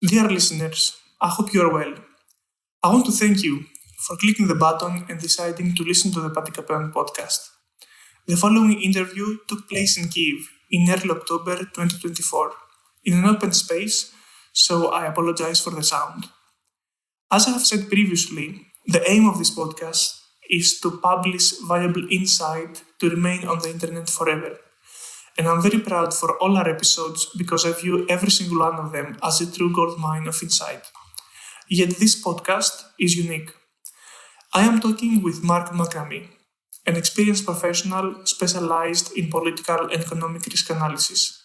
Dear listeners, I hope you are well. I want to thank you for clicking the button and deciding to listen to the Panticapaeon podcast. The following interview took place in Kyiv in early October 2024, in an open space, so I apologize for the sound. As I have said previously, the aim of this podcast is to publish valuable insight to remain on the internet forever. And I'm very proud for all our episodes because I view every single one of them as a true goldmine of insight. Yet this podcast is unique. I am talking with McNamee, an experienced professional specialized in political and economic risk analysis.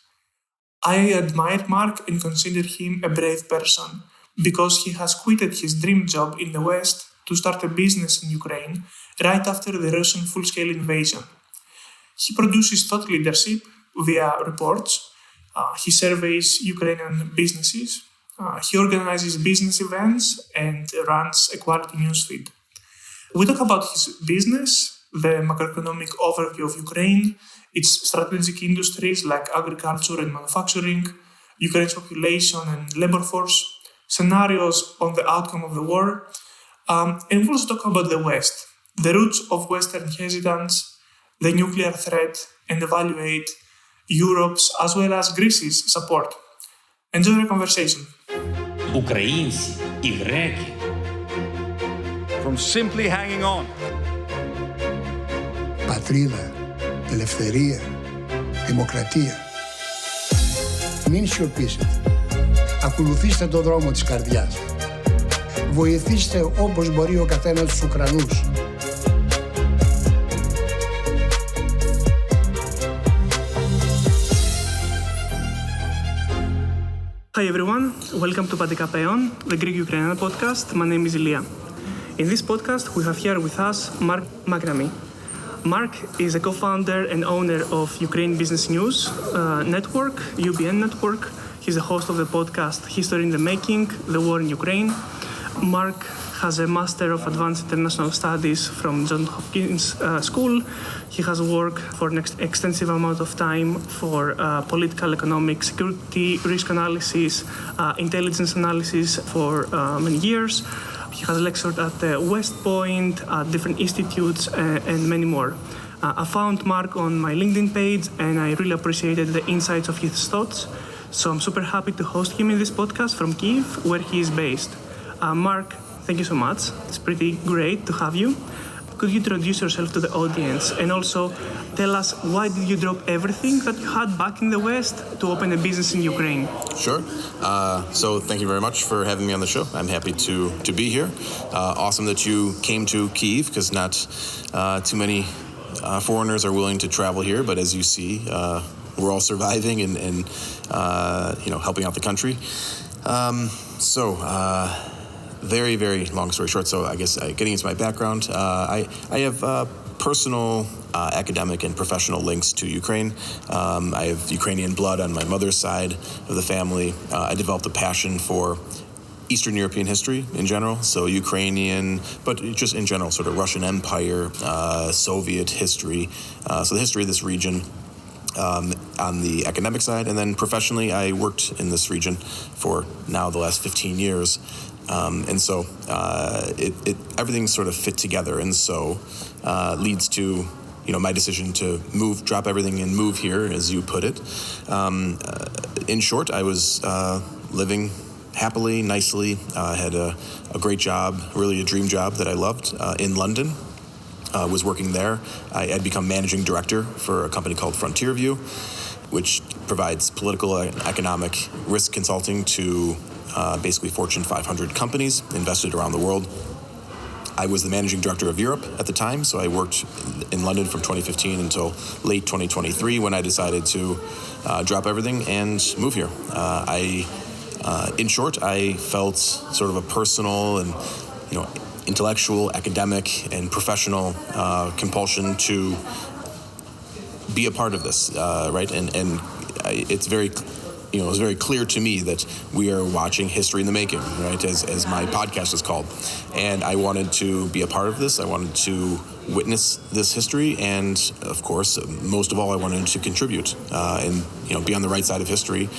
I admire Mark and consider him a brave person because he has quitted his dream job in the West to start a business in Ukraine right after the Russian full-scale invasion. He produces thought leadership via reports, he surveys Ukrainian businesses, he organizes business events and runs a quality newsfeed. We talk about his business, the macroeconomic overview of Ukraine, its strategic industries like agriculture and manufacturing, Ukraine's population and labor force, scenarios on the outcome of the war, and we also talk about the West, the roots of Western hesitance, the nuclear threat, and evaluate Europe's as well as Greece's support. Enjoy the conversation. Українці і греки. From simply hanging on. Πατρίδα, ελευθερία, δημοκρατία. Μην σιωπήσετε. Ακολουθήστε το δρόμο της καρδιάς. Βοηθήστε όπως μπορεί ο καθένας τους Ουκρανούς. Hi everyone, welcome to Panticapaeon, the Greek-Ukrainian podcast. My name is Ilya. In this podcast, we have here with us Mark McNamee. Mark is a co-founder and owner of Ukraine Business News Network, UBN Network. He's the host of the podcast History in the Making, The War in Ukraine. Mark has a Master of Advanced International Studies from Johns Hopkins School. He has worked for an extensive amount of time for political, economic, security, risk analysis, intelligence analysis for many years. He has lectured at West Point, at different institutes, and many more. I found Mark on my LinkedIn page, and I really appreciated the insights of his thoughts. So I'm super happy to host him in this podcast from Kyiv, where he is based. Mark, thank you so much. It's pretty great to have you. Could you introduce yourself to the audience and also tell us why did you drop everything that you had back in the West to open a business in Ukraine? Sure. So thank you very much for having me on the show. I'm happy to be here. Awesome that you came to Kyiv because not too many foreigners are willing to travel here. But as you see, we're all surviving and helping out the country. Very, very long story short. So I guess getting into my background, I have personal, academic, and professional links to Ukraine. I have Ukrainian blood on my mother's side of the family. I developed a passion for Eastern European history in general, so Ukrainian, but just in general, sort of Russian Empire, Soviet history, so the history of this region. On the academic side, and then professionally, I worked in this region for now the last 15 years, and so everything sort of fit together, and so leads to my decision to drop everything and move here, as you put it. In short, I was living happily, nicely, had a great job, really a dream job that I loved in London. Was working there. I had become managing director for a company called Frontierview, which provides political and economic risk consulting to basically Fortune 500 companies invested around the world. I was the managing director of Europe at the time, so I worked in London from 2015 until late 2023 when I decided to drop everything and move here. In short, I felt sort of a personal and intellectual, academic, and professional compulsion to be a part of this, right? And it's very, it was very clear to me that we are watching history in the making, right, as my podcast is called. And I wanted to be a part of this. I wanted to witness this history, and of course, most of all, I wanted to contribute and be on the right side of history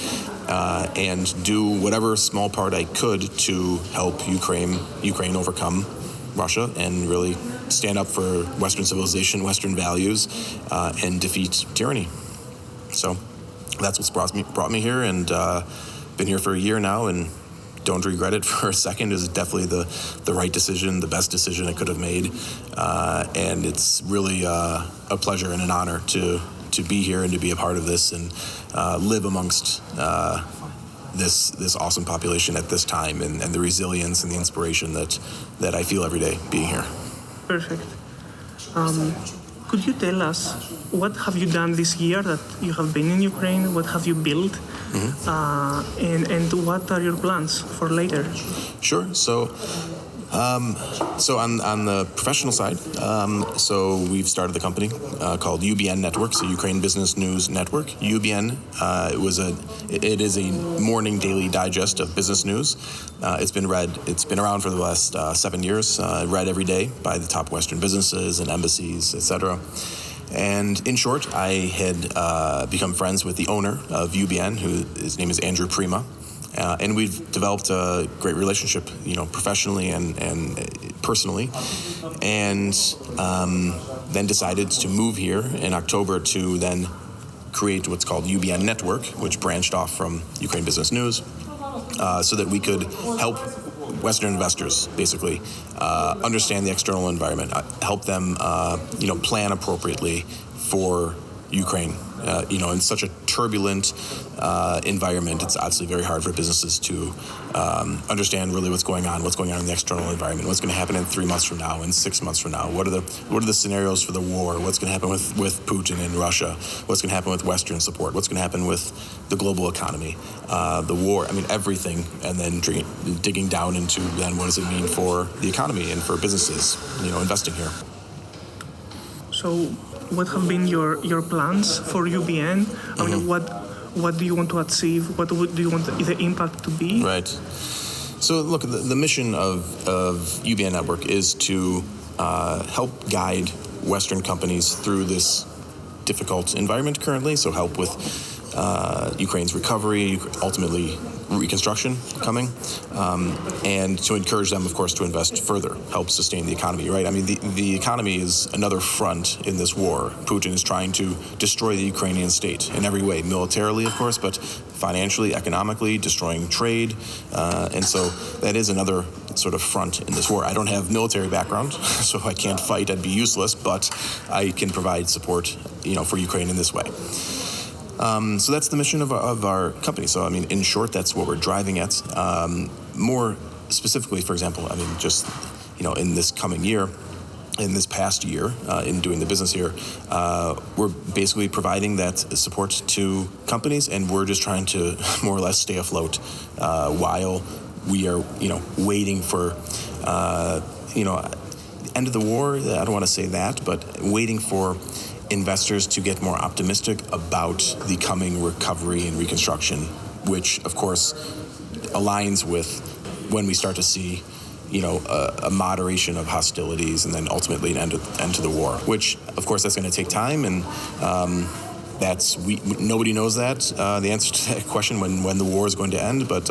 and do whatever small part I could to help Ukraine overcome Russia and really stand up for Western civilization, Western values, and defeat tyranny. So that's what's brought me here, and been here for a year now, and don't regret it for a second. It was definitely the right decision, the best decision I could have made, and it's really a pleasure and an honor to be here and to be a part of this and live amongst this awesome population at this time, and the resilience and the inspiration that I feel every day being here. Perfect. Could you tell us what have you done this year that you have been in Ukraine? What have you built? Mm-hmm. And what are your plans for later? Sure. So on the professional side, so we've started the company called UBN Network, so Ukraine Business News Network. UBN, it is a morning daily digest of business news. It's been around for the last 7 years, read every day by the top Western businesses and embassies, etc. And in short, I had become friends with the owner of UBN, his name is Andrew Prima. And we've developed a great relationship, professionally and personally, and then decided to move here in October to then create what's called UBN Network, which branched off from Ukraine Business News, so that we could help Western investors basically understand the external environment, help them, plan appropriately for Ukraine. In such a turbulent environment, it's obviously very hard for businesses to understand really what's going on in the external environment, what's going to happen in 3 months from now, in 6 months from now, what are the scenarios for the war, what's going to happen with Putin in Russia, what's going to happen with Western support, what's going to happen with the global economy, the war, everything, and then digging down into then what does it mean for the economy and for businesses, investing here. So what have been your plans for UBN? What do you want to achieve? What do you want the impact to be? Right. So look, the mission of UBN Network is to help guide Western companies through this difficult environment currently. So help with Ukraine's recovery, ultimately reconstruction coming, and to encourage them, of course, to invest further, help sustain the economy, right? The economy is another front in this war. Putin is trying to destroy the Ukrainian state in every way, militarily, of course, but financially, economically, destroying trade, and so that is another sort of front in this war. I don't have military background, so I can't fight. I'd be useless, but I can provide support, for Ukraine in this way. So that's the mission of our company. So, in short, that's what we're driving at. More specifically, for example, just, in this coming year, in this past year, in doing the business here, we're basically providing that support to companies, and we're just trying to more or less stay afloat while we are, waiting for, end of the war. I don't want to say that, but waiting for investors to get more optimistic about the coming recovery and reconstruction, which of course aligns with when we start to see, a moderation of hostilities and then ultimately an end to the war, which of course that's going to take time, and nobody knows that the answer to that question when the war is going to end, but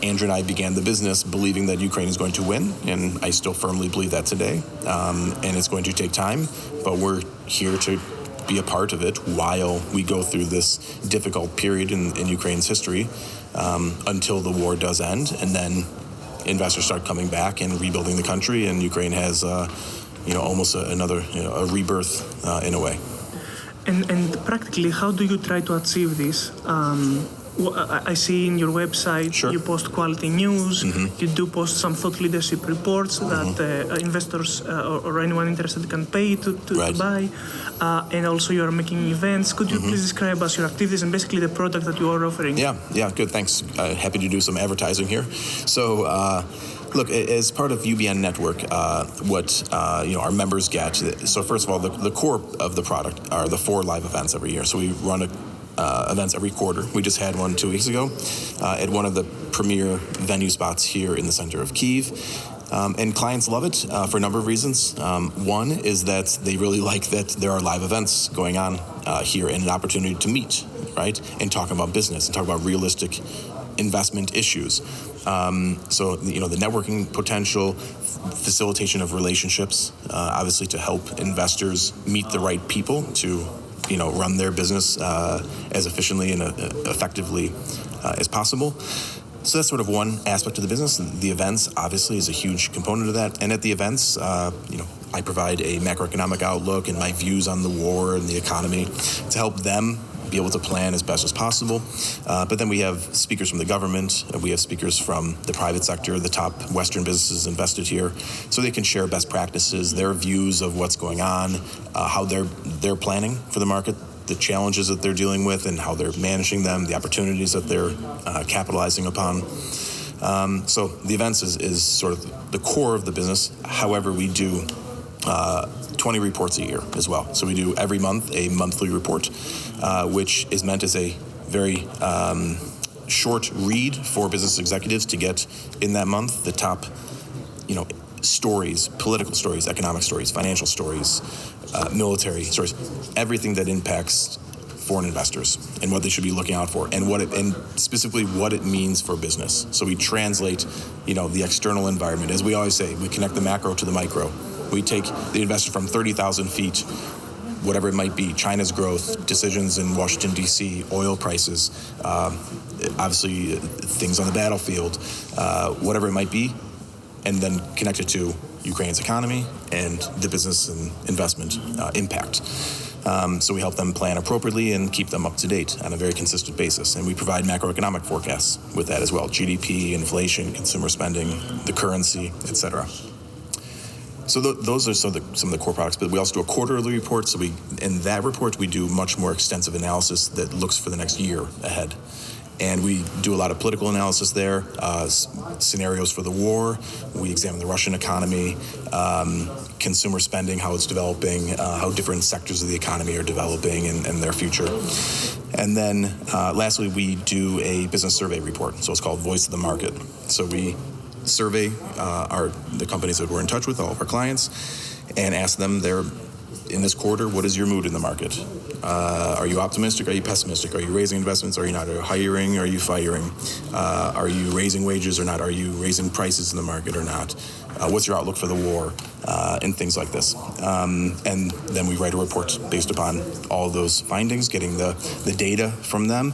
Andrew and I began the business believing that Ukraine is going to win, and I still firmly believe that today. And it's going to take time, but we're here to be a part of it while we go through this difficult period in Ukraine's history until the war does end, and then investors start coming back and rebuilding the country, and Ukraine has, almost another a rebirth in a way. And practically, how do you try to achieve this? I see in your website, sure, you post quality news, mm-hmm, you do post some thought leadership reports that investors or anyone interested can pay to right, buy, and also you are making events. Could you please describe us your activities and basically the product that you are offering? Yeah, good, thanks. Happy to do some advertising here. So, look, as part of UBN Network, what our members get. So first of all, the core of the product are the 4 live events every year. So we run events every quarter. We just had one 2 weeks ago at one of the premier venue spots here in the center of Kyiv. And clients love it for a number of reasons. One is that they really like that there are live events going on here and an opportunity to meet, right, and talk about business and talk about realistic investment issues. So, the networking potential, facilitation of relationships, obviously to help investors meet the right people to, run their business as efficiently and effectively as possible. So that's sort of one aspect of the business. The events, obviously, is a huge component of that. And at the events, I provide a macroeconomic outlook and my views on the war and the economy to help them be able to plan as best as possible. But then we have speakers from the government, we have speakers from the private sector, the top Western businesses invested here, so they can share best practices, their views of what's going on, how they're planning for the market, the challenges that they're dealing with and how they're managing them, the opportunities that they're capitalizing upon. So the events is sort of the core of the business. However, we do 20 reports a year as well. So we do every month a monthly report, which is meant as a very short read for business executives to get in that month the top, stories, political stories, economic stories, financial stories, military stories, everything that impacts foreign investors and what they should be looking out for and specifically what it means for business. So we translate, the external environment. As we always say, we connect the macro to the micro. We take the investor from 30,000 feet, whatever it might be, China's growth, decisions in Washington, D.C., oil prices, obviously things on the battlefield, whatever it might be, and then connect it to Ukraine's economy and the business and investment impact. So we help them plan appropriately and keep them up to date on a very consistent basis. And we provide macroeconomic forecasts with that as well, GDP, inflation, consumer spending, the currency, etc. So those are some of the core products, but we also do a quarterly report. So in that report, we do much more extensive analysis that looks for the next year ahead. And we do a lot of political analysis there, scenarios for the war. We examine the Russian economy, consumer spending, how it's developing, how different sectors of the economy are developing and their future. And then lastly, we do a business survey report. So it's called Voice of the Market. So we survey the companies that we're in touch with, all of our clients, and ask them in this quarter, what is your mood in the market? Are you optimistic? Are you pessimistic? Are you raising investments? Are you not? Are you hiring? Are you firing? Are you raising wages or not? Are you raising prices in the market or not? What's your outlook for the war? And things like this. And then we write a report based upon all of those findings, getting the data from them.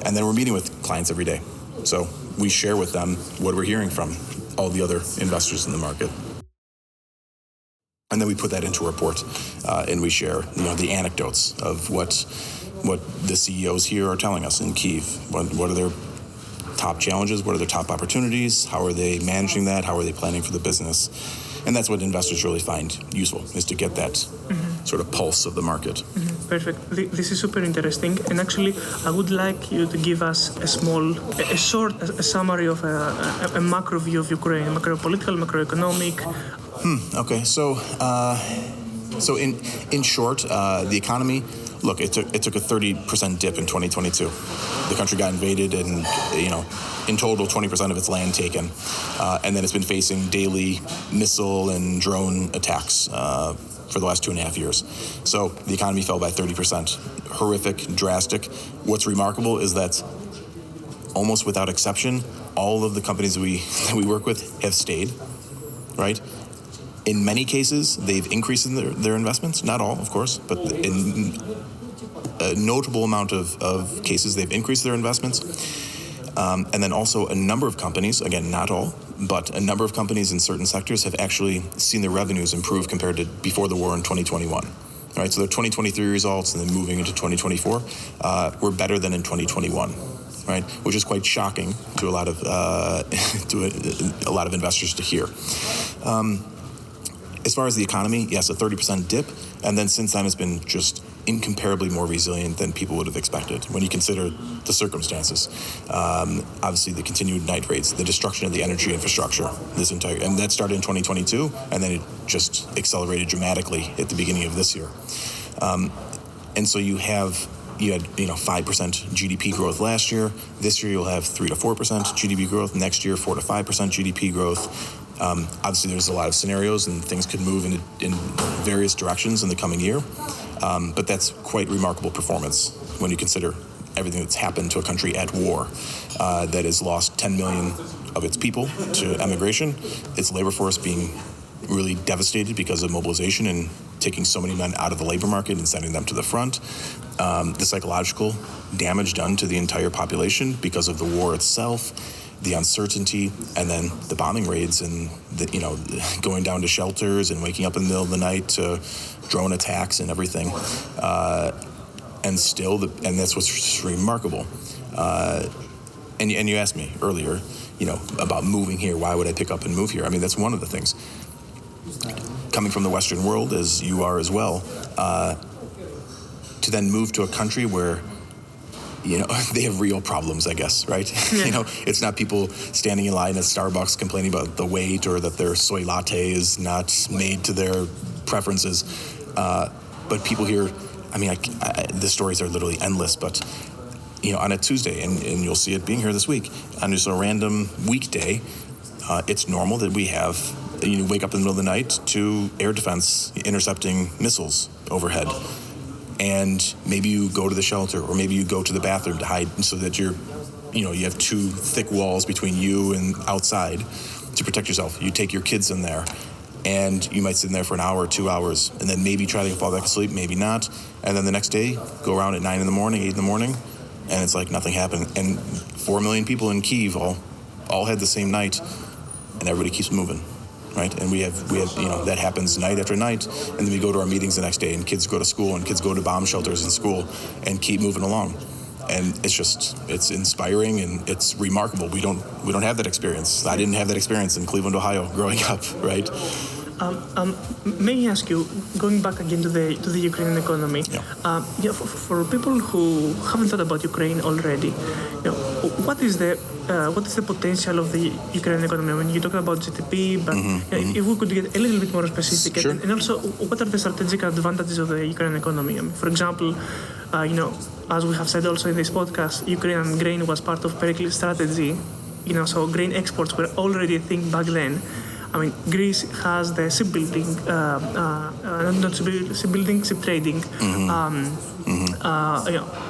And then we're meeting with clients every day. So we share with them what we're hearing from all the other investors in the market. And then we put that into a report, and we share, the anecdotes of what the CEOs here are telling us in Kyiv. What are their top challenges? What are their top opportunities? How are they managing that? How are they planning for the business? And that's what investors really find useful, is to get that sort of pulse of the market. Perfect. This is super interesting. And actually, I would like you to give us a short summary of a macro view of Ukraine, macro-political, macroeconomic. Okay. So in short, the economy, look, it took a 30% dip in 2022. The country got invaded and, in total, 20% of its land taken. And then it's been facing daily missile and drone attacks for the last 2.5 years. So the economy fell by 30%. Horrific, drastic. What's remarkable is that almost without exception, all of the companies that we work with have stayed, right? In many cases, they've increased in their investments. Not all, of course, but in a notable amount of cases, they've increased their investments. And then also a number of companies, again, not all, but a number of companies in certain sectors have actually seen their revenues improve compared to before the war in 2021. Right, so their 2023 results and then moving into 2024 were better than in 2021. Right, which is quite shocking to a lot of a lot of investors to hear. As far as the economy, yes, a 30% dip, and then since then it's been just incomparably more resilient than people would have expected when you consider the circumstances. Obviously, the continued night raids, the destruction of the energy infrastructure, and that started in 2022, and then it just accelerated dramatically at the beginning of this year. And so you have you had 5% GDP growth last year. This year you'll have 3 to 4% GDP growth. Next year 4 to 5% GDP growth. Obviously, there's a lot of scenarios and things could move in various directions in the coming year. But that's quite remarkable performance when you consider everything that's happened to a country at war that has lost 10 million of its people to emigration, its labor force being really devastated because of mobilization and taking so many men out of the labor market and sending them to the front. The psychological damage done to the entire population because of the war itself, the uncertainty, and then the bombing raids and going down to shelters and waking up in the middle of the night to drone attacks and everything. And that's what's remarkable. And you asked me earlier, about moving here. Why would I pick up and move here? I mean, that's one of the things. Coming from the Western world, as you are as well, to then move to a country where they have real problems, I guess, right? Yeah. It's not people standing in line at Starbucks complaining about the wait or that their soy latte is not made to their preferences. But people here, the stories are literally endless, but, on a Tuesday, and you'll see it being here this week, on just a random weekday, it's normal that we have, wake up in the middle of the night to air defense intercepting missiles overhead. And maybe you go to the shelter, or maybe you go to the bathroom to hide so that you have 2 thick walls between you and outside to protect yourself. You take your kids in there, and you might sit in there for an hour or 2 hours, and then maybe try to fall back asleep, maybe not. And then the next day, go around at 9 in the morning, 8 in the morning, and it's like nothing happened. And 4 million people in Kyiv all had the same night, and everybody keeps moving. Right, and we have that happens night after night, and then we go to our meetings the next day, and kids go to school, and kids go to bomb shelters in school, and keep moving along, and it's inspiring and it's remarkable. We don't have that experience. I didn't have that experience in Cleveland, Ohio, growing up, right? May I ask you, going back again to the Ukrainian economy, for people who haven't thought about Ukraine already, what is the potential of the Ukrainian economy? When you talk about GDP, but if we could get a little bit more specific, Sure. and also what are the strategic advantages of the Ukrainian economy? For example, as we have said also in this podcast, Ukrainian grain was part of Pericles' strategy. So grain exports were already a thing back then. Greece has the shipbuilding, ship trading.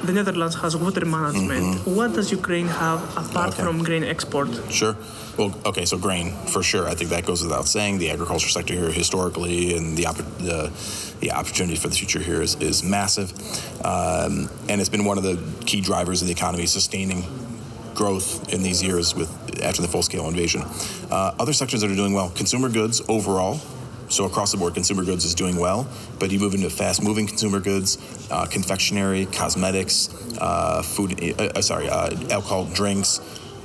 The Netherlands has water management. What does Ukraine have apart from grain export? Sure. Well, okay, so grain, for sure. I think that goes without saying. The agriculture sector here historically and the opportunity for the future here is massive. And it's been one of the key drivers of the economy, sustaining growth in these years after the full-scale invasion. Other sectors that are doing well, consumer goods overall. So across the board, consumer goods is doing well, but you move into fast-moving consumer goods, confectionery, cosmetics, alcohol drinks,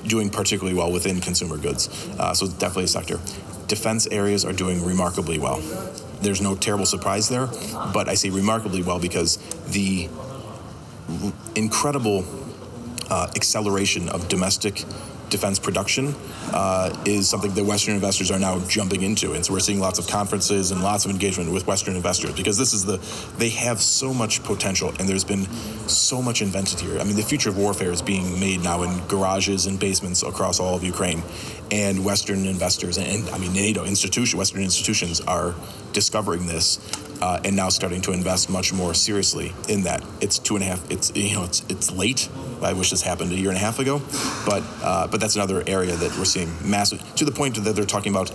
doing particularly well within consumer goods. So definitely a sector. Defense areas are doing remarkably well. There's no terrible surprise there, but I say remarkably well because the incredible acceleration of domestic defense production is something that Western investors are now jumping into. And so we're seeing lots of conferences and lots of engagement with Western investors because they have so much potential and there's been so much invented here. The future of warfare is being made now in garages and basements across all of Ukraine. And Western investors and NATO Western institutions are discovering this and now starting to invest much more seriously in that. It's 2.5, it's late. I wish this happened a year and a half ago, but that's another area that we're seeing massive, to the point that they're talking about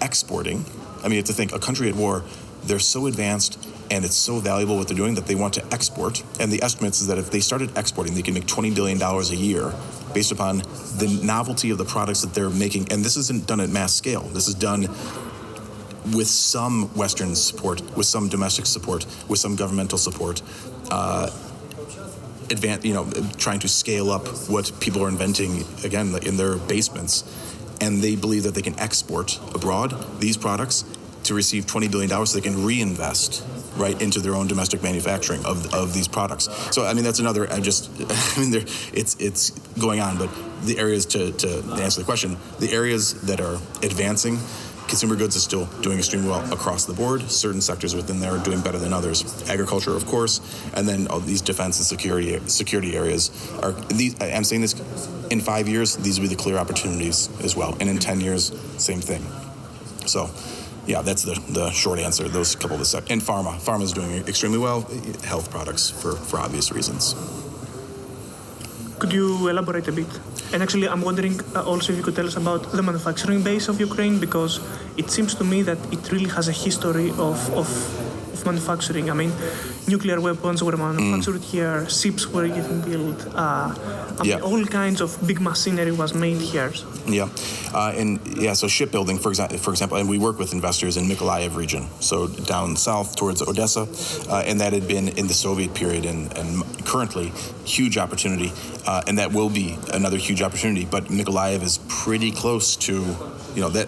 exporting. You have to think, a country at war, they're so advanced and it's so valuable what they're doing that they want to export. And the estimates is that if they started exporting, they can make $20 billion a year based upon the novelty of the products that they're making. And this isn't done at mass scale. This is done with some Western support, with some domestic support, with some governmental support. Trying to scale up what people are inventing, again, in their basements. And they believe that they can export abroad these products to receive $20 billion so they can reinvest right into their own domestic manufacturing of these products. So, that's another, it's going on, but the areas to answer the question, the areas that are advancing Consumer goods is still doing extremely well across the board. Certain sectors within there are doing better than others. Agriculture, of course, and then all these defense and security areas are. I'm saying this in 5 years, these will be the clear opportunities as well, and in 10 years, same thing. So, yeah, that's the short answer. Those couple of the sectors. And pharma is doing extremely well. Health products for obvious reasons. Could you elaborate a bit? And actually, I'm wondering also if you could tell us about the manufacturing base of Ukraine, because it seems to me that it really has a history of manufacturing. I mean, nuclear weapons were manufactured here, ships were getting built, all kinds of big machinery was made here. So shipbuilding, for example, and we work with investors in Mykolaiv region, so down south towards Odessa, and that had been in the Soviet period and currently huge opportunity, and that will be another huge opportunity. But Mykolaiv is pretty close to,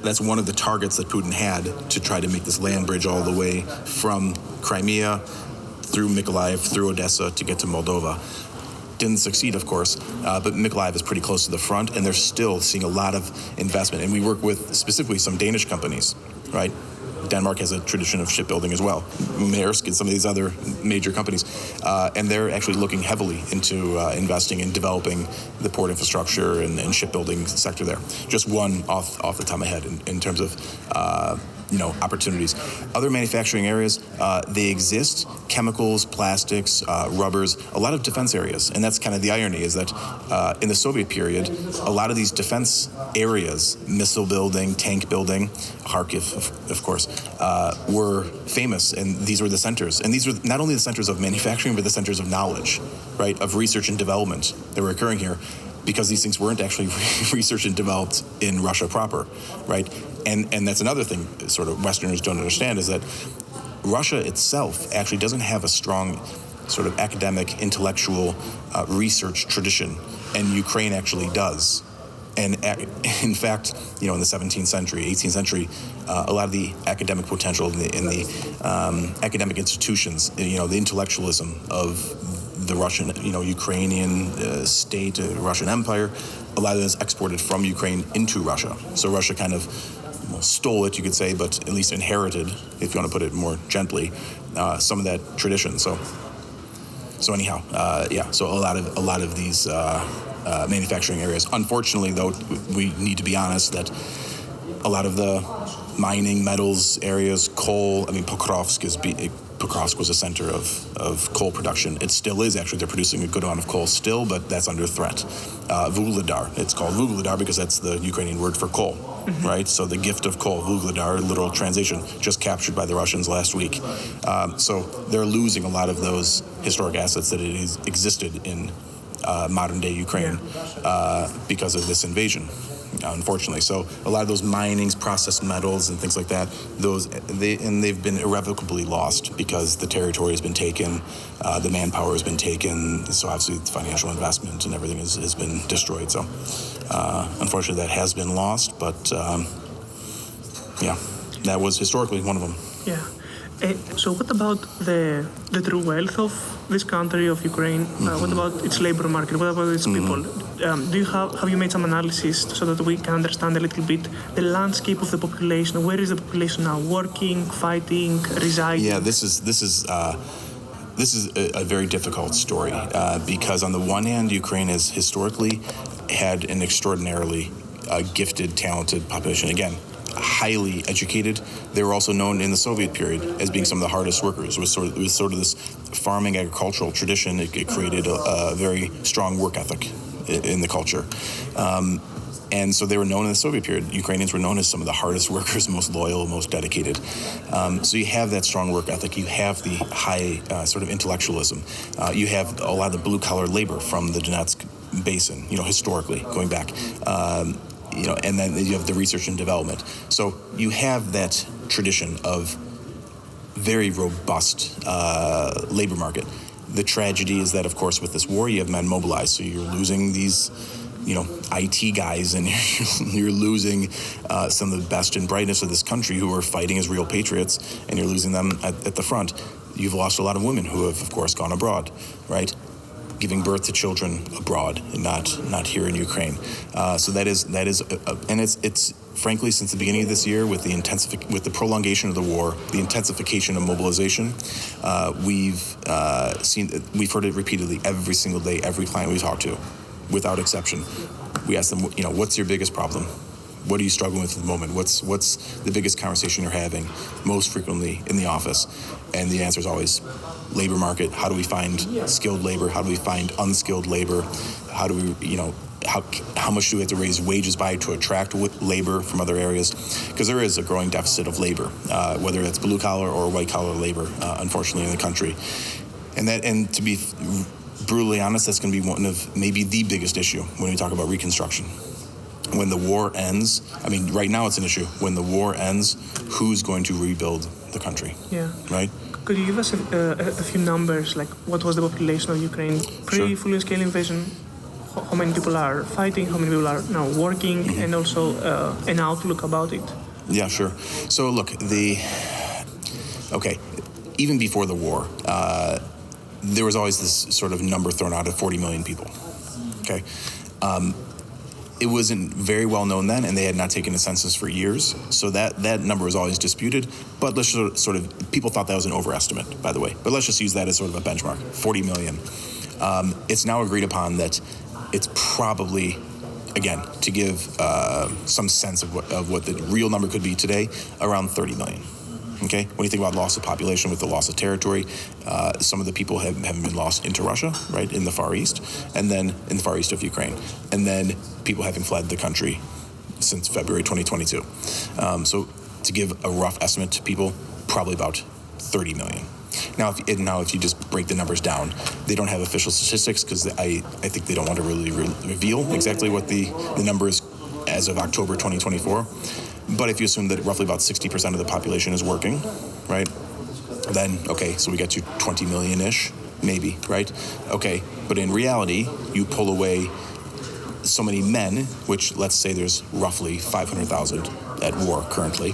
that's one of the targets that Putin had to try to make this land bridge all the way from Crimea through Mykolaiv, through Odessa to get to Moldova. Didn't succeed, of course, but Mykolaiv is pretty close to the front, and they're still seeing a lot of investment. And we work with specifically some Danish companies, right? Denmark has a tradition of shipbuilding as well, Maersk and some of these other major companies, and they're actually looking heavily into investing in developing the port infrastructure and shipbuilding sector there. Just one off the top of my head in terms of opportunities. Other manufacturing areas, they exist: chemicals, plastics, rubbers, a lot of defense areas. And that's kind of the irony, is that in the Soviet period, a lot of these defense areas, missile building, tank building, Kharkiv, of course, were famous, and these were the centers. And these were not only the centers of manufacturing, but the centers of knowledge, right, of research and development that were occurring here, because these things weren't actually researched and developed in Russia proper, right? And that's another thing sort of Westerners don't understand, is that Russia itself actually doesn't have a strong sort of academic, intellectual research tradition, and Ukraine actually does. And in fact, in the 17th century, 18th century, a lot of the academic potential in the academic institutions, the intellectualism of the Russian, Ukrainian state, Russian empire, a lot of it is exported from Ukraine into Russia. So Russia kind of stole it, you could say, but at least inherited, if you want to put it more gently, some of that tradition. So anyhow, so a lot of these manufacturing areas. Unfortunately, though, we need to be honest that a lot of the mining, metals areas, coal, Pokrovsk was a center of coal production. It still is, actually. They're producing a good amount of coal still, but that's under threat. Vuhledar, it's called Vuhledar because that's the Ukrainian word for coal, right? So the gift of coal, Vuhledar, literal translation, just captured by the Russians last week. So they're losing a lot of those historic assets that existed in modern-day Ukraine because of this invasion. Unfortunately, so a lot of those minings, processed metals, and things like that, they've been irrevocably lost because the territory has been taken, the manpower has been taken. So obviously, the financial investment and everything has been destroyed. So unfortunately, that has been lost. But that was historically one of them. Yeah. So what about the true wealth of this country, of Ukraine? What about its labor market? What about its people? Have you made some analysis so that we can understand a little bit the landscape of the population? Where is the population now? Working, fighting, residing? Yeah, this is a very difficult story because on the one hand, Ukraine has historically had an extraordinarily gifted, talented population. Again, highly educated. They were also known in the Soviet period as being some of the hardest workers. It was sort of this farming agricultural tradition. It created a very strong work ethic in the culture. And so they were known in the Soviet period. Ukrainians were known as some of the hardest workers, most loyal, most dedicated. So you have that strong work ethic. You have the high sort of intellectualism. You have a lot of the blue-collar labor from the Donetsk basin, historically, going back. And then you have the research and development. So you have that tradition of very robust labor market. The tragedy is that, of course, with this war, you have men mobilized. So you're losing these, IT guys, and you're losing some of the best and brightness of this country who are fighting as real patriots, and you're losing them at the front. You've lost a lot of women who have, of course, gone abroad, right? giving birth to children abroad and not here in Ukraine. So that is, and it's frankly, since the beginning of this year, with the prolongation of the war, the intensification of mobilization, we've heard it repeatedly every single day, every client we talk to, without exception. We ask them, what's your biggest problem? What are you struggling with at the moment? What's the biggest conversation you're having most frequently in the office? And the answer is always labor market. How do we find skilled labor? How do we find unskilled labor? How do we, how much do we have to raise wages by to attract labor from other areas? Because there is a growing deficit of labor, whether it's blue collar or white collar labor, unfortunately, in the country. And to be brutally honest, that's going to be one of maybe the biggest issue when we talk about reconstruction. When the war ends, right now it's an issue. When the war ends, who's going to rebuild the country? Yeah. Right? Could you give us a few numbers, like what was the population of Ukraine pre-full-scale invasion? How many people are fighting? How many people are now working? And also an outlook about it? Yeah, sure. So look, even before the war, there was always this sort of number thrown out of 40 million people. Okay. It wasn't very well known then, and they had not taken a census for years. So that number was always disputed. But let's sort of, people thought that was an overestimate, by the way. But let's just use that as sort of a benchmark, 40 million. It's now agreed upon that it's probably, again, to give some sense of what the real number could be today, around 30 million. Okay, when you think about loss of population with the loss of territory, some of the people have been lost into Russia, right, in the Far East, and then in the Far East of Ukraine, and then people having fled the country since February 2022. So to give a rough estimate to people, probably about 30 million. Now, if you just break the numbers down, they don't have official statistics because I think they don't want to really reveal exactly what the number is as of October 2024. But if you assume that roughly about 60% of the population is working, right, then, okay, so we get to 20 million-ish, maybe, right? Okay, but in reality, you pull away so many men, which let's say there's roughly 500,000 at war currently,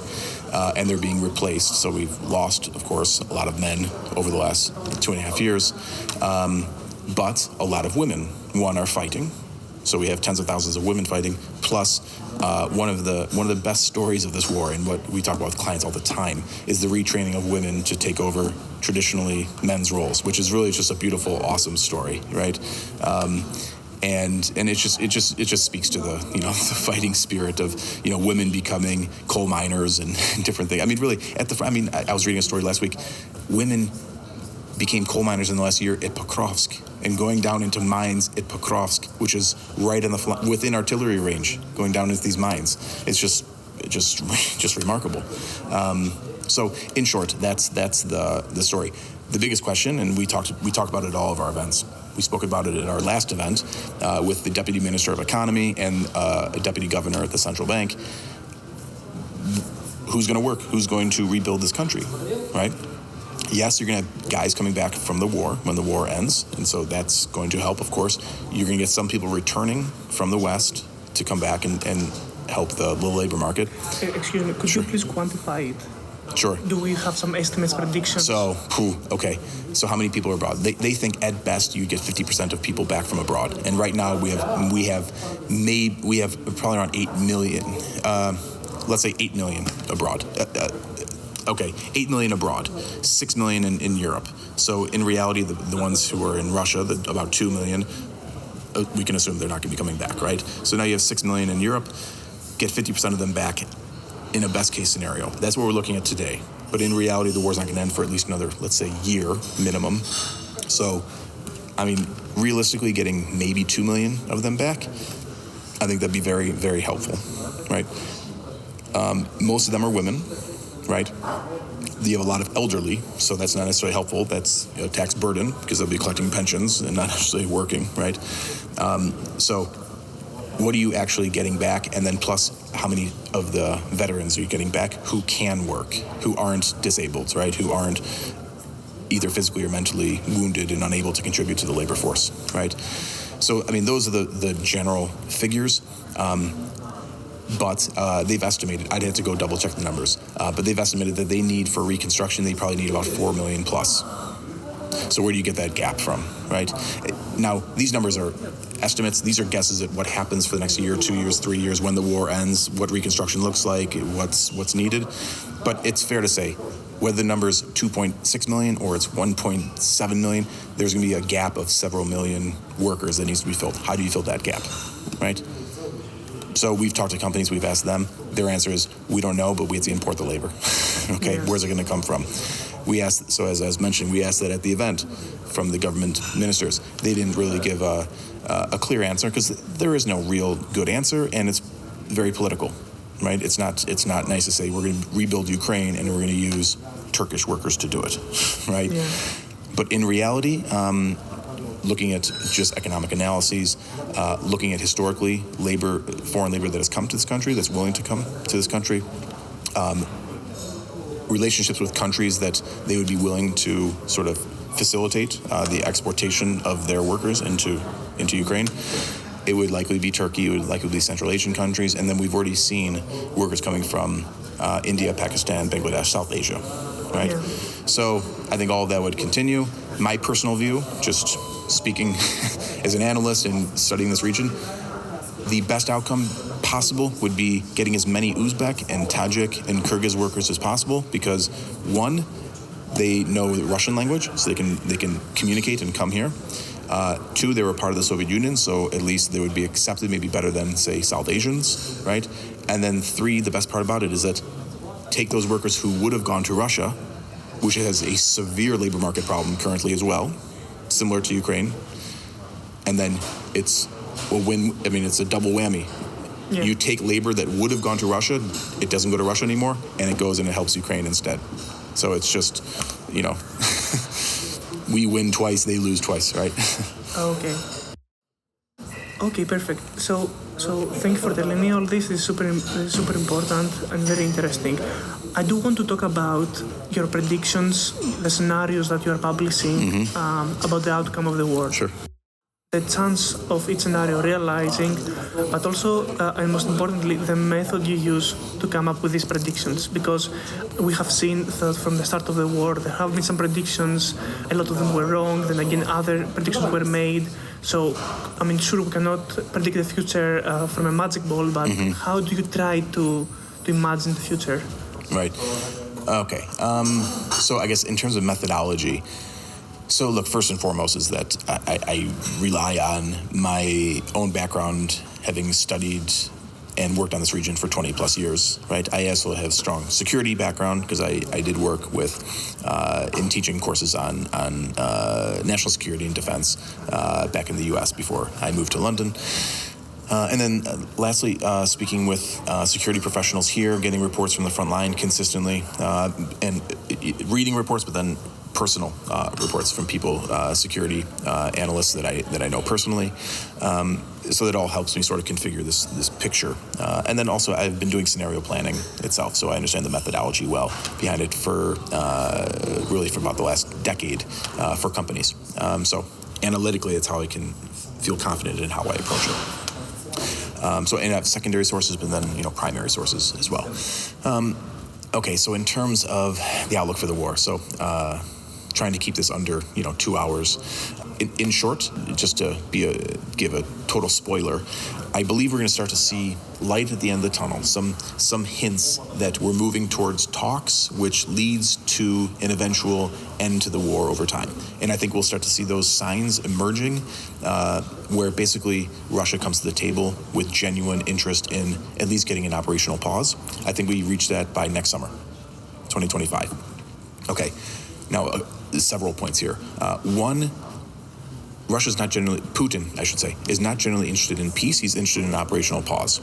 and they're being replaced. So we've lost, of course, a lot of men over the last 2.5 years, but a lot of women, are fighting. So we have tens of thousands of women fighting, plus one of the best stories of this war, and what we talk about with clients all the time, is the retraining of women to take over traditionally men's roles, which is really just a beautiful, awesome story, right? And it just speaks to the the fighting spirit of women becoming coal miners and different things. Really, I was reading a story last week. Women became coal miners in the last year at Pokrovsk, and going down into mines at Pokrovsk, which is right on within artillery range, going down into these mines. It's just remarkable. So in short, that's the story. The biggest question, and we talk about it at all of our events. We spoke about it at our last event with the Deputy Minister of Economy and a Deputy Governor at the Central Bank. Who's going to work? Who's going to rebuild this country, right? Yes, you're going to have guys coming back from the war when the war ends, and so that's going to help, of course. You're going to get some people returning from the West to come back and help the labor market. Excuse me, could you please quantify it? Sure. Do we have some estimates, predictions? So, okay. So how many people are abroad? They think at best you get 50% of people back from abroad, and right now we have probably around 8 million. Let's say 8 million abroad. Okay, 8 million abroad, 6 million in Europe. So in reality, the ones who are in Russia, about 2 million, we can assume they're not going to be coming back, right? So now you have 6 million in Europe, get 50% of them back in a best case scenario. That's what we're looking at today. But in reality, the war's not going to end for at least another, let's say, year minimum. So, realistically, getting maybe 2 million of them back, I think that'd be very, very helpful, right? Most of them are women. Right? You have a lot of elderly, so that's not necessarily helpful. That's a tax burden because they'll be collecting pensions and not necessarily working, right? So what are you actually getting back? And then plus, how many of the veterans are you getting back who can work, who aren't disabled, right? Who aren't either physically or mentally wounded and unable to contribute to the labor force, right? So, those are the general figures. But they've estimated, I'd have to go double check the numbers, but they've estimated that they need for reconstruction, they probably need about 4 million plus. So where do you get that gap from, right? Now, these numbers are estimates. These are guesses at what happens for the next year, 2 years, 3 years, when the war ends, what reconstruction looks like, what's needed. But it's fair to say, whether the number's 2.6 million or it's 1.7 million, there's going to be a gap of several million workers that needs to be filled. How do you fill that gap, right? So we've talked to companies, we've asked them. Their answer is, we don't know, but we have to import the labor. Okay, yeah. Where's it going to come from? We asked, so as I was mentioning, we asked that at the event from the government ministers. They didn't really give a clear answer because there is no real good answer, and it's very political, right? It's not nice to say we're going to rebuild Ukraine and we're going to use Turkish workers to do it, right? Yeah. But in reality, looking at just economic analyses, looking at historically foreign labor that has come to this country, that's willing to come to this country, relationships with countries that they would be willing to sort of facilitate the exportation of their workers into Ukraine. It would likely be Turkey, it would likely be Central Asian countries, and then we've already seen workers coming from India, Pakistan, Bangladesh, South Asia, right? Yeah. So I think all of that would continue. My personal view, just speaking as an analyst and studying this region, the best outcome possible would be getting as many Uzbek and Tajik and Kyrgyz workers as possible, because one, they know the Russian language, so they can communicate and come here. Two, they were part of the Soviet Union, so at least they would be accepted maybe better than, say, South Asians, right? And then three, the best part about it is that take those workers who would have gone to Russia, which has a severe labor market problem currently as well, similar to Ukraine, and then it's a double whammy. Yeah. You take labor that would have gone to Russia, it doesn't go to Russia anymore, and it goes and it helps Ukraine instead. So it's just, we win twice, they lose twice, right? Okay, perfect. So thank you for telling me all this. It's super important and very interesting. I do want to talk about your predictions, the scenarios that you are publishing about the outcome of the war. Sure. The chance of each scenario realizing, but also, and most importantly, the method you use to come up with these predictions. Because we have seen that from the start of the war, there have been some predictions, a lot of them were wrong, then again, other predictions were made. So, sure, we cannot predict the future from a magic ball, but how do you try to imagine the future? Right. Okay. So I guess in terms of methodology, so look, first and foremost is that I rely on my own background, having studied and worked on this region for 20 plus years, right? I also have strong security background because I did work with, in teaching courses on national security and defense back in the US before I moved to London. And then lastly, speaking with security professionals here, getting reports from the front line consistently, and reading reports, but then personal reports from people, security analysts that I know personally. So that all helps me sort of configure this picture. And then also I've been doing scenario planning itself, so I understand the methodology well behind it for really for about the last decade for companies. So analytically, it's how I can feel confident in how I approach it. So and I have secondary sources, but then primary sources as well. Okay, so in terms of the outlook for the war, so trying to keep this under 2 hours. In short, just to give a total spoiler, I believe we're going to start to see light at the end of the tunnel. Some hints that we're moving towards talks, which leads to an eventual end to the war over time. And I think we'll start to see those signs emerging, where basically Russia comes to the table with genuine interest in at least getting an operational pause. I think we reach that by next summer, 2025. Okay, now several points here. One, Putin, I should say, is not generally interested in peace. He's interested in an operational pause.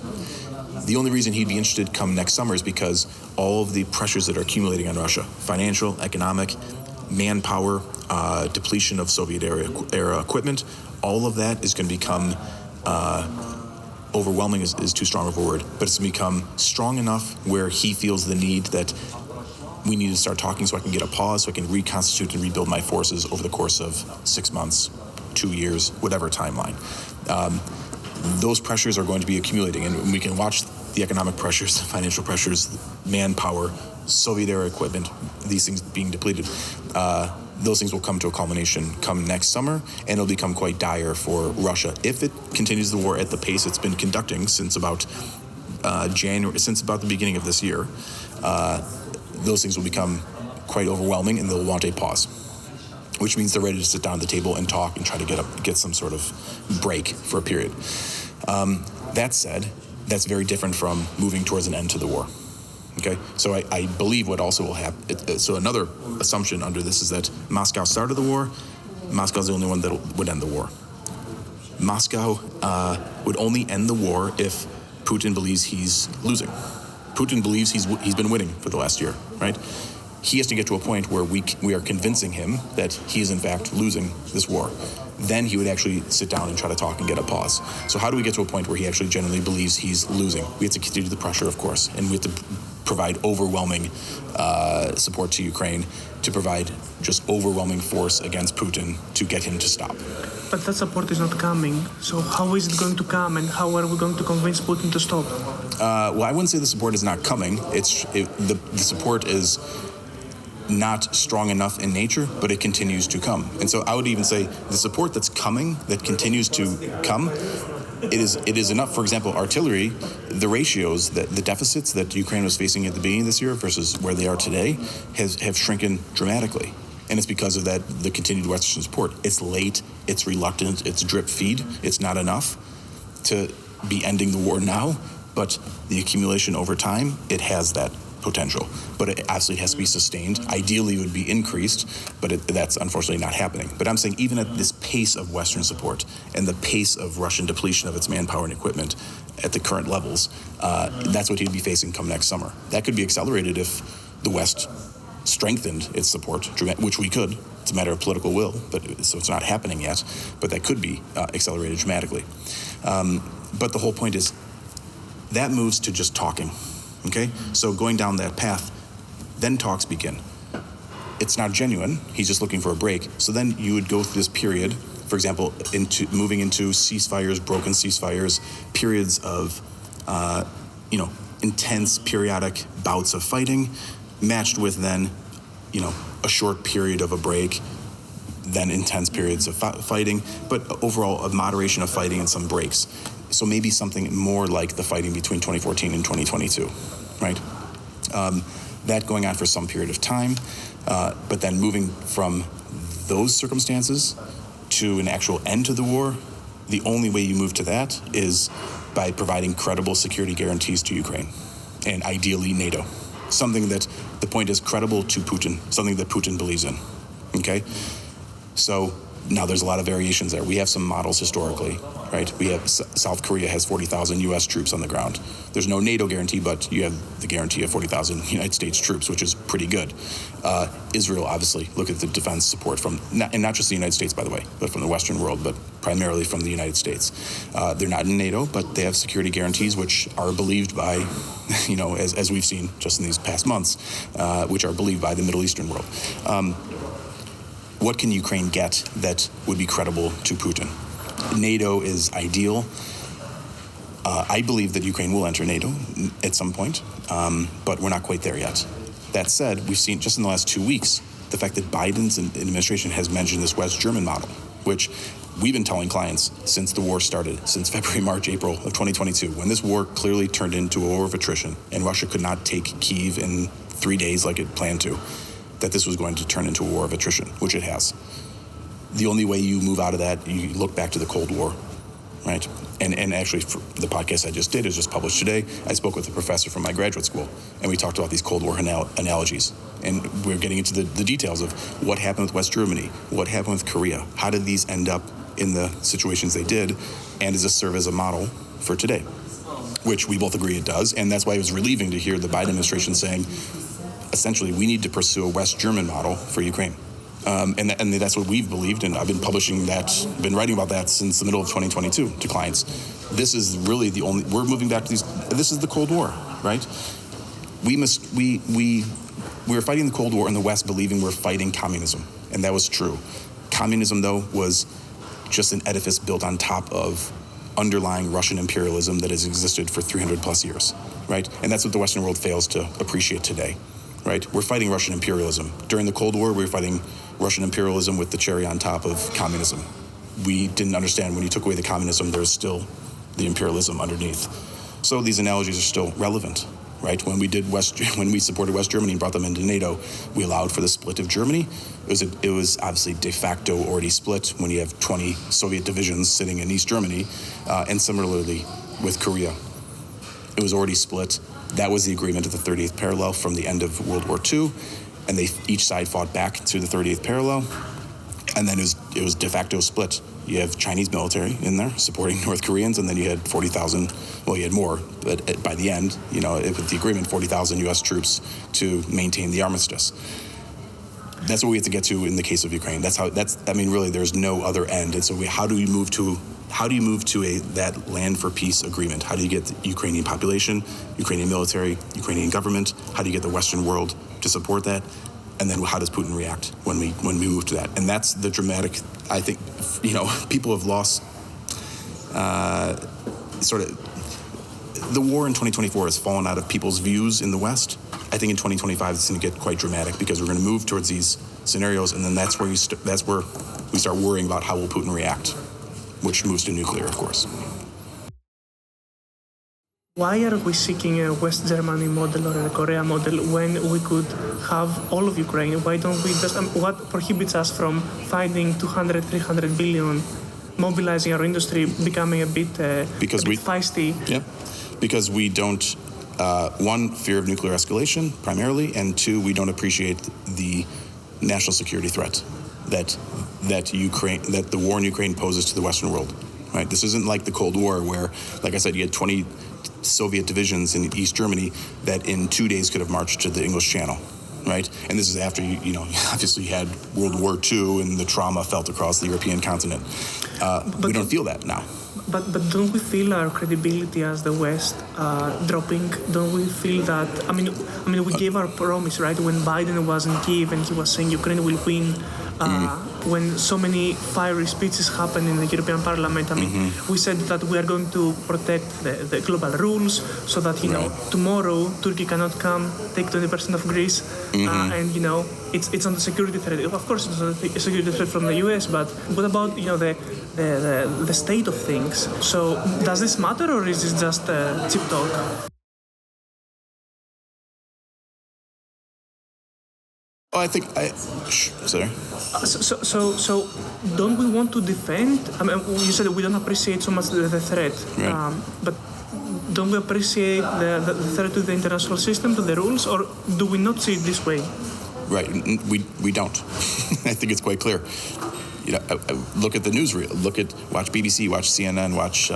The only reason he'd be interested come next summer is because all of the pressures that are accumulating on Russia, financial, economic, manpower, depletion of Soviet-era equipment, all of that is going to become overwhelming is too strong of a word, but it's going to become strong enough where he feels the need that we need to start talking so I can get a pause, so I can reconstitute and rebuild my forces over the course of 6 months, 2 years, whatever timeline. Those pressures are going to be accumulating, and we can watch the economic pressures, financial pressures, manpower, Soviet-era equipment, these things being depleted. those things will come to a culmination come next summer, and it'll become quite dire for Russia if it continues the war at the pace it's been conducting since about since about the beginning of this year. Those things will become quite overwhelming, and they'll want a pause, which means they're ready to sit down at the table and talk and try to get some sort of break for a period. That said, that's very different from moving towards an end to the war. Okay, so I believe what also will happen. So another assumption under this is that Moscow started the war. Moscow's the only one that would end the war. Moscow would only end the war if Putin believes he's losing. Putin believes he's been winning for the last year, right? He has to get to a point where we are convincing him that he is in fact losing this war. Then he would actually sit down and try to talk and get a pause. So how do we get to a point where he actually genuinely believes he's losing? We have to continue the pressure, of course, and we have to provide overwhelming support to Ukraine, to provide just overwhelming force against Putin to get him to stop. But that support is not coming. So how is it going to come, and how are we going to convince Putin to stop? Well, I wouldn't say the support is not coming. The support is not strong enough in nature, but it continues to come. And so I would even say the support that's coming, that continues to come, it is enough. For example, artillery, the ratios, the deficits that Ukraine was facing at the beginning of this year versus where they are today have shrunken dramatically. And it's because of that, the continued Western support. It's late, it's reluctant, it's drip feed. It's not enough to be ending the war now, but the accumulation over time, it has that potential. But it absolutely has to be sustained. Ideally, it would be increased, but that's unfortunately not happening. But I'm saying even at this pace of Western support and the pace of Russian depletion of its manpower and equipment at the current levels, that's what he'd be facing come next summer. That could be accelerated if the West strengthened its support, which we could. It's a matter of political will, so it's not happening yet, but that could be accelerated dramatically. But the whole point is that moves to just talking. Okay, so going down that path, then talks begin. It's not genuine. He's just looking for a break. So then you would go through this period, for example, moving into ceasefires, broken ceasefires, periods of, intense periodic bouts of fighting, matched with then, a short period of a break, then intense periods of fighting, but overall a moderation of fighting and some breaks. So maybe something more like the fighting between 2014 and 2022, right? That going on for some period of time, but then moving from those circumstances to an actual end to the war, the only way you move to that is by providing credible security guarantees to Ukraine, and ideally NATO. Something that the point is credible to Putin, something that Putin believes in, okay? So now there's a lot of variations there. We have some models historically, right? We have South Korea has 40,000 U.S. troops on the ground. There's no NATO guarantee, but you have the guarantee of 40,000 United States troops, which is pretty good. Israel, obviously, look at the defense support from, and not just the United States, by the way, but from the Western world, but primarily from the United States. They're not in NATO, but they have security guarantees, which are believed by, as we've seen just in these past months, which are believed by the Middle Eastern world. What can Ukraine get that would be credible to Putin? NATO is ideal. I believe that Ukraine will enter NATO at some point, but we're not quite there yet. That said, we've seen just in the last 2 weeks the fact that Biden's administration has mentioned this West German model, which we've been telling clients since the war started, since February, March, April of 2022, when this war clearly turned into a war of attrition and Russia could not take Kyiv in 3 days like it planned to, that this was going to turn into a war of attrition, which it has. The only way you move out of that, you look back to the Cold War, right? And actually, the podcast I just did is just published today. I spoke with a professor from my graduate school, and we talked about these Cold War analogies. And we're getting into the details of what happened with West Germany, what happened with Korea, how did these end up in the situations they did, and does this serve as a model for today? Which we both agree it does, and that's why it was relieving to hear the Biden administration saying, essentially, we need to pursue a West German model for Ukraine. And that's what we've believed, and I've been been writing about that since the middle of 2022 to clients. This is really we're moving back to this is the Cold War, right? We were fighting the Cold War in the West believing we're fighting communism, and that was true. Communism, though, was just an edifice built on top of underlying Russian imperialism that has existed for 300 plus years, right? And that's what the Western world fails to appreciate today. Right? We're fighting Russian imperialism. During the Cold War, we were fighting Russian imperialism with the cherry on top of communism. We didn't understand when you took away the communism, there's still the imperialism underneath. So these analogies are still relevant, right? When we supported West Germany and brought them into NATO, we allowed for the split of Germany. It was obviously de facto already split when you have 20 Soviet divisions sitting in East Germany, and similarly with Korea. It was already split. That was the agreement of the 30th parallel from the end of World War II, and each side fought back to the 30th parallel, and then it was de facto split. You have Chinese military in there supporting North Koreans, and then you had 40,000, well, you had more, but by the end, with the agreement, 40,000 U.S. troops to maintain the armistice. That's what we have to get to in the case of Ukraine. Really, there's no other end. And so how do you move to that land for peace agreement? How do you get the Ukrainian population, Ukrainian military, Ukrainian government? How do you get the Western world to support that? And then how does Putin react when we move to that? And that's the dramatic, I think, people have lost the war in 2024 has fallen out of people's views in the West. I think in 2025 it's going to get quite dramatic because we're going to move towards these scenarios, and then that's where we start worrying about how will Putin react, which moves to nuclear, of course. Why are we seeking a West Germany model or a Korea model when we could have all of Ukraine? Why don't we just... what prohibits us from finding 200, 300 billion, mobilizing our industry, becoming a bit feisty? Yeah, because we don't... one, fear of nuclear escalation, primarily, and two, we don't appreciate the national security threat that the war in Ukraine poses to the Western world. Right? This isn't like the Cold War, where, like I said, you had 20 Soviet divisions in East Germany that in 2 days could have marched to the English Channel, right? And this is after obviously you had World War II and the trauma felt across the European continent. We don't feel that now. But don't we feel our credibility as the West dropping? Don't we feel that? We gave our promise, right? When Biden was in Kyiv and he was saying Ukraine will win. When so many fiery speeches happened in the European Parliament, we said that we are going to protect the global rules so that tomorrow Turkey cannot come take 20% of Greece, and it's on the security threat. Of course, it's a security threat from the US, but what about the state of things? So does this matter, or is this just cheap talk? Oh, I think sorry. So don't we want to defend? You said we don't appreciate so much the threat, right. But don't we appreciate the threat to the international system, to the rules, or do we not see it this way? Right, we don't. I think it's quite clear. Look at the newsreel. Watch BBC, watch CNN, watch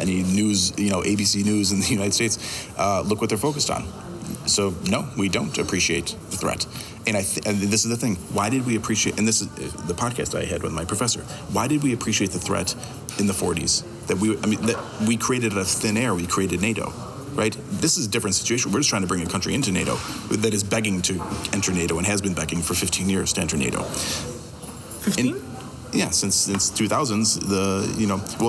any news, ABC News in the United States. Look what they're focused on. So no, we don't appreciate the threat. And this is the thing. Why did we appreciate? And this is the podcast I had with my professor. Why did we appreciate the threat in the 40s? That we created out of thin air. We created NATO, right? This is a different situation. We're just trying to bring a country into NATO that is begging to enter NATO and has been begging for 15 years to enter NATO. 15? Yeah, since 2000s,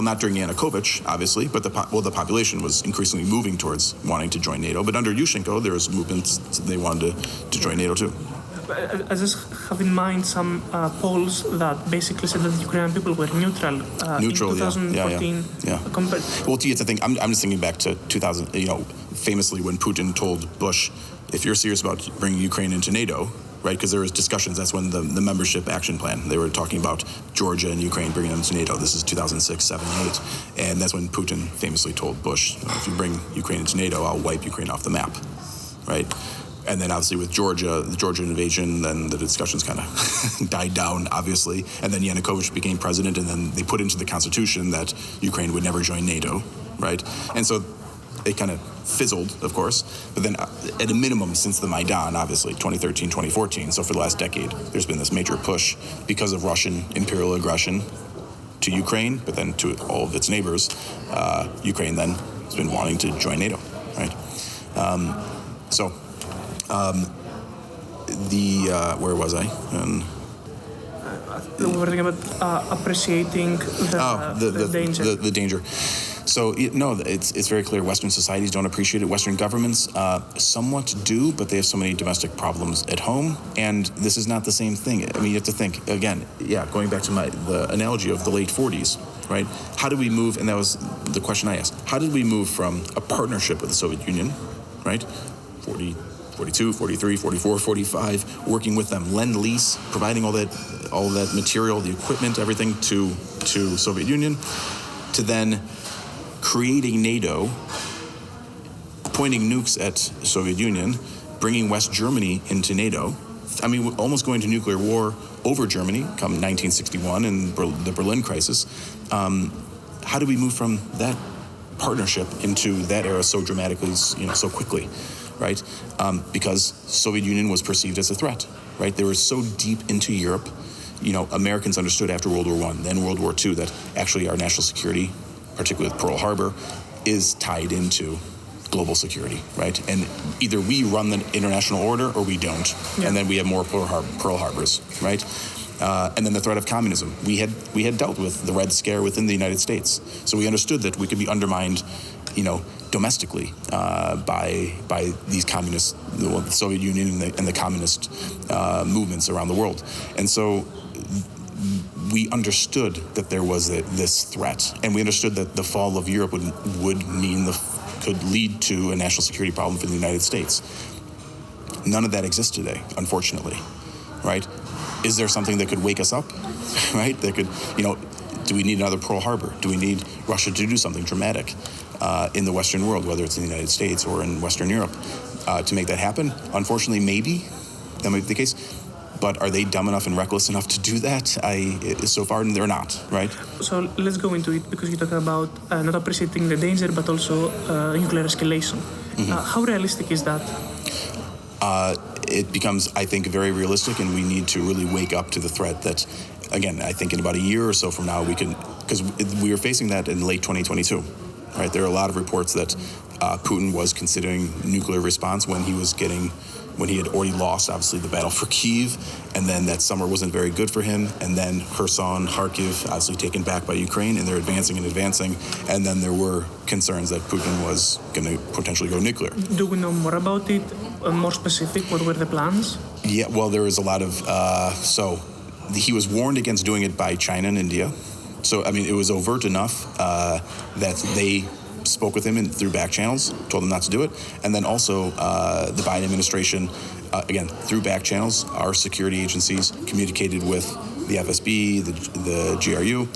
not during Yanukovych, obviously, but the population was increasingly moving towards wanting to join NATO. But under Yushchenko, there was movements they wanted to join NATO too. I just have in mind some polls that basically said that the Ukrainian people were neutral in 2014. Yeah. Well, it's the thing. I'm just thinking back to 2000. Famously when Putin told Bush, "If you're serious about bringing Ukraine into NATO." Right, because there was discussions. That's when the membership action plan. They were talking about Georgia and Ukraine bringing them to NATO. This is 2006, 7, 8, and that's when Putin famously told Bush, "If you bring Ukraine into NATO, I'll wipe Ukraine off the map." Right, and then obviously with the Georgian invasion, then the discussions kind of died down, obviously, and then Yanukovych became president, and then they put into the constitution that Ukraine would never join NATO. Right, and so it kind of fizzled, of course, but then at a minimum since the Maidan, obviously, 2013, 2014, so for the last decade, there's been this major push because of Russian imperial aggression to Ukraine, but then to all of its neighbors. Ukraine then has been wanting to join NATO, right? Where was I? We were talking about appreciating the danger. The danger. So, it's very clear Western societies don't appreciate it. Western governments somewhat do, but they have so many domestic problems at home. And this is not the same thing. I mean, you have to think, again, going back to the analogy of the late 40s, right? How did we move, and that was the question I asked, how did we move from a partnership with the Soviet Union, right? 40, 42, 43, 44, 45, working with them, lend-lease, providing all that material, the equipment, everything to Soviet Union, to then creating NATO, pointing nukes at Soviet Union, bringing West Germany into NATO. I mean, almost going to nuclear war over Germany come 1961 and the Berlin crisis. How do we move from that partnership into that era so dramatically, so quickly, right? Because Soviet Union was perceived as a threat, right? They were so deep into Europe. Americans understood after World War I, then World War II, that actually our national security, particularly with Pearl Harbor, is tied into global security, right? And either we run the international order or we don't. Yeah. And then we have more Pearl Harbors, right? And then the threat of communism. We had dealt with the Red Scare within the United States. So we understood that we could be undermined, domestically by these communists, the Soviet Union and the communist movements around the world. And so we understood that there was this threat, and we understood that the fall of Europe could lead to a national security problem for the United States. None of that exists today, unfortunately, right? Is there something that could wake us up, right? That could, do we need another Pearl Harbor? Do we need Russia to do something dramatic in the Western world, whether it's in the United States or in Western Europe, to make that happen? Unfortunately, maybe that might be the case. But are they dumb enough and reckless enough to do that? So far, they're not, right? So let's go into it, because you talk about not appreciating the danger, but also nuclear escalation. Mm-hmm. How realistic is that? It becomes, I think, very realistic, and we need to really wake up to the threat that, again, I think in about a year or so from now, because we were facing that in late 2022, right? There are a lot of reports that Putin was considering nuclear response when he had already lost, obviously, the battle for Kyiv, and then that summer wasn't very good for him, and then Kherson, Kharkiv, obviously taken back by Ukraine, and they're advancing, and then there were concerns that Putin was going to potentially go nuclear. Do we know more about it? More specific, what were the plans? Yeah, well, there was a lot of, he was warned against doing it by China and India. So, I mean, it was overt enough that they spoke with him through back channels, told him not to do it. And then also the Biden administration, again, through back channels, our security agencies communicated with the FSB, the GRU,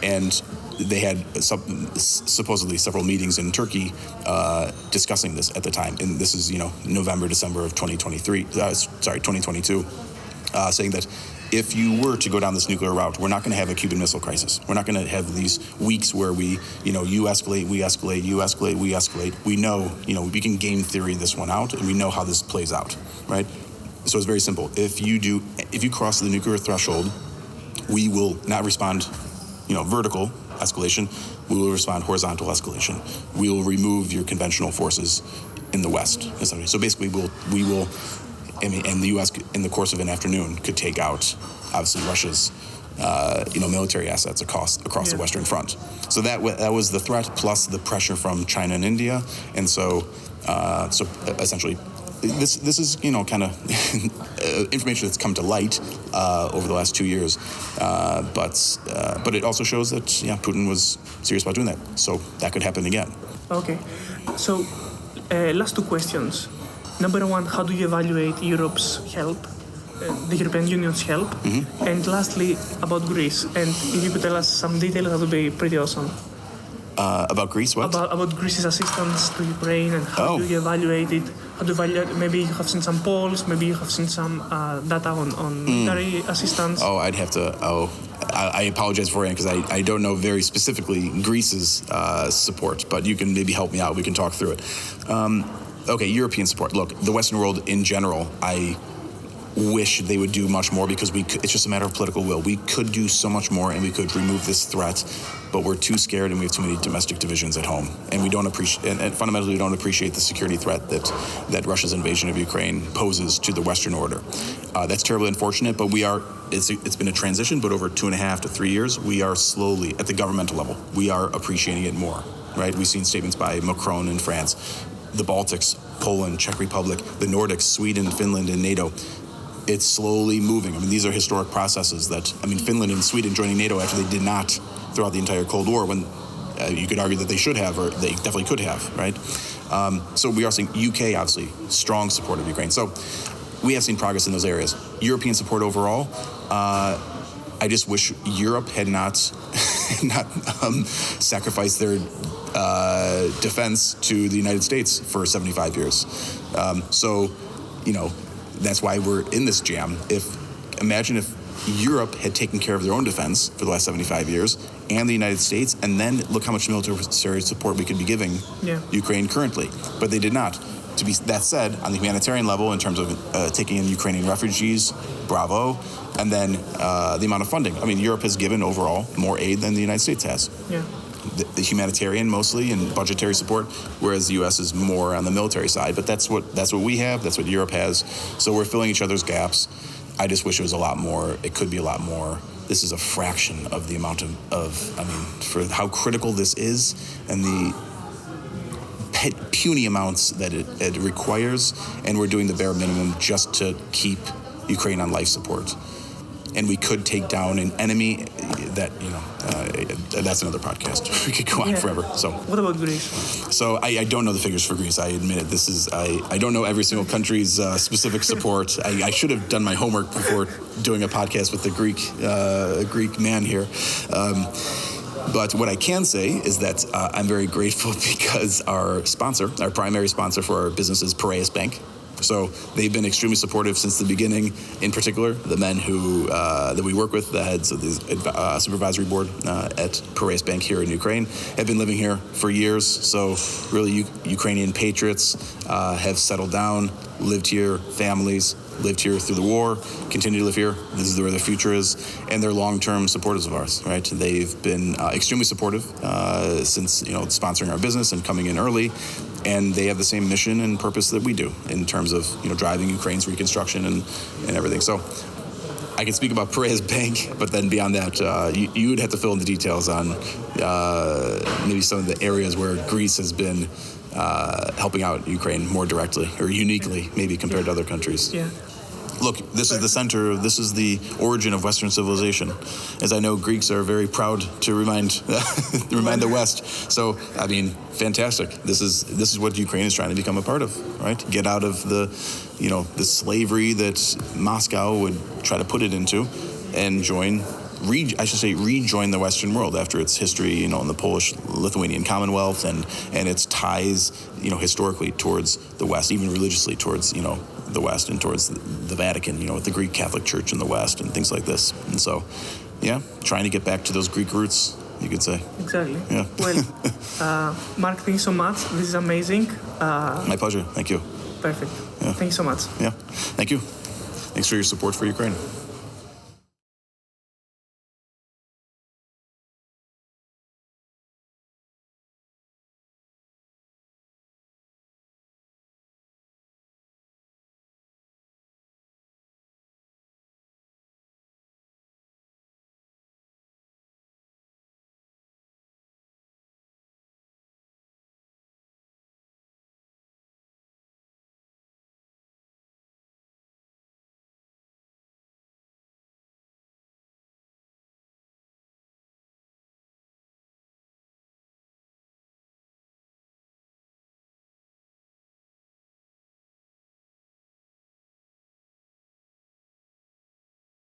and they had supposedly several meetings in Turkey discussing this at the time. And this is, November, December of 2022, saying that if you were to go down this nuclear route, we're not going to have a Cuban Missile Crisis. We're not going to have these weeks where you escalate, we escalate, you escalate, we escalate. We know, we can game theory this one out, and we know how this plays out, right? So it's very simple. If you cross the nuclear threshold, we will not respond, vertical escalation. We will respond horizontal escalation. We will remove your conventional forces in the West, essentially. So basically, we will. And the U.S. in the course of an afternoon could take out, obviously, Russia's, military assets across the Western Front. So that was the threat, plus the pressure from China and India, and so essentially, this is kind of information that's come to light over the last 2 years, but it also shows that Putin was serious about doing that. So that could happen again. Okay, so last two questions. Number one, how do you evaluate Europe's help, the European Union's help? Mm-hmm. And lastly, about Greece. And if you could tell us some details, that would be pretty awesome. About Greece, what? About Greece's assistance to Ukraine, and how do you evaluate it? How do you evaluate? Maybe you have seen some polls, maybe you have seen some data on military assistance. Oh, I'd have to. I apologize for it, because I don't know very specifically Greece's support, but you can maybe help me out. We can talk through it. Okay, European support. Look, the Western world in general, wish they would do much more because it's just a matter of political will. We could do so much more and we could remove this threat, but we're too scared and we have too many domestic divisions at home. And we don't appreciate, and fundamentally we don't appreciate the security threat that Russia's invasion of Ukraine poses to the Western order. That's terribly unfortunate, but it's been a transition, but over 2.5 to 3 years, we are slowly, at the governmental level, we are appreciating it more, right? We've seen statements by Macron in France, the Baltics, Poland, Czech Republic, the Nordics, Sweden, Finland, and NATO. It's slowly moving. I mean, these are historic processes Finland and Sweden joining NATO after they did not throughout the entire Cold War, when you could argue that they should have, or they definitely could have, right? So we are seeing UK, obviously, strong support of Ukraine. So we have seen progress in those areas. European support overall, I just wish Europe had not sacrificed their defense to the United States for 75 years. That's why we're in this jam. Imagine if Europe had taken care of their own defense for the last 75 years, and the United States, and then look how much military support we could be giving Ukraine currently. But they did not. That said, on the humanitarian level, in terms of taking in Ukrainian refugees, bravo, and then the amount of funding. I mean, Europe has given overall more aid than the United States has. Yeah. The humanitarian mostly and budgetary support, whereas the U.S. is more on the military side. But that's what we have. That's what Europe has. So we're filling each other's gaps. I just wish it was a lot more. It could be a lot more. This is a fraction of the amount for how critical this is and the puny amounts that it requires. And we're doing the bare minimum just to keep Ukraine on life support. And we could take down an enemy that, that's another podcast. We could go on forever. So what about Greece? So I don't know the figures for Greece. I admit it. I don't know every single country's specific support. I should have done my homework before doing a podcast with the Greek man here. But what I can say is that I'm very grateful because our primary sponsor for our business is Piraeus Bank. So they've been extremely supportive since the beginning. In particular, the men who that we work with, the heads of the supervisory board at Piraeus Bank here in Ukraine, have been living here for years. So really, Ukrainian patriots have settled down, lived here, families lived here through the war, continue to live here. This is where their future is, and they're long-term supporters of ours. Right? They've been extremely supportive since sponsoring our business and coming in early. And they have the same mission and purpose that we do in terms of driving Ukraine's reconstruction and everything. So I can speak about Piraeus Bank, but then beyond that, you would have to fill in the details on maybe some of the areas where Greece has been helping out Ukraine more directly or uniquely, maybe compared to other countries. Yeah. Look, this is the center. This is the origin of Western civilization. As I know, Greeks are very proud to remind the West. So, fantastic. This is what Ukraine is trying to become a part of, right? Get out of the slavery that Moscow would try to put it into, and rejoin the Western world after its history, in the Polish-Lithuanian Commonwealth and its ties, historically towards the West, even religiously towards, the West and towards the Vatican, with the Greek Catholic Church in the West and things like this. And so, trying to get back to those Greek roots, you could say. Exactly. Yeah. Well, Mark, thank you so much. This is amazing. My pleasure. Thank you. Perfect. Yeah. Thank you so much. Yeah. Thank you. Thanks for your support for Ukraine.